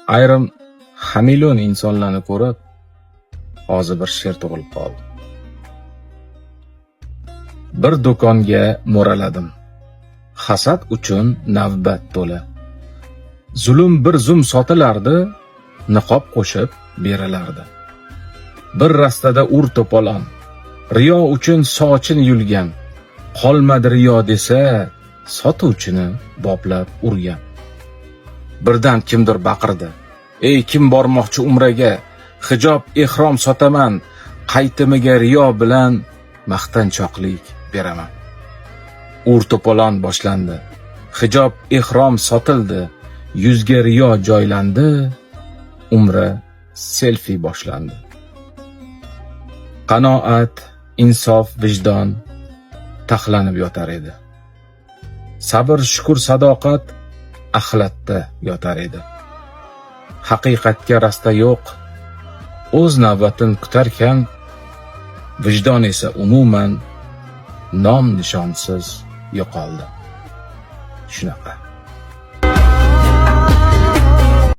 Ayrim hamilon insonlarni ko'rib, hozir bir she'r tug'ilib qoldi. Bir do'konga mo'raladim. Hasad uchun navbat to'la. Zulm bir zum sotilardi, niqob qo'shib berilardi. Bir rastada ur to'polon, riyo uchun sochin yulgan. Qolmadi riyo desa, sotuvchini boplab urgan. Birdan kimdir baqirdi. Ey kim bormoqchi umraga, hijob ihrom sotaman, qaytimiga riyo bilan maqtanchoqlik beraman. Ur to'polon boshlandi. Hijob ihrom sotildi, yuzga riyo joylandi, umra selfie boshlandi. Qanoat, insof, vijdon taxlanib yotar edi. Sabr, shukr, sadoqat axlatda yotar edi. Haqiqatga rasta yo'q, o'z navbatin kutarkan, vijdon esa umuman nom nishonsiz yo'qoldi. Shunaqa.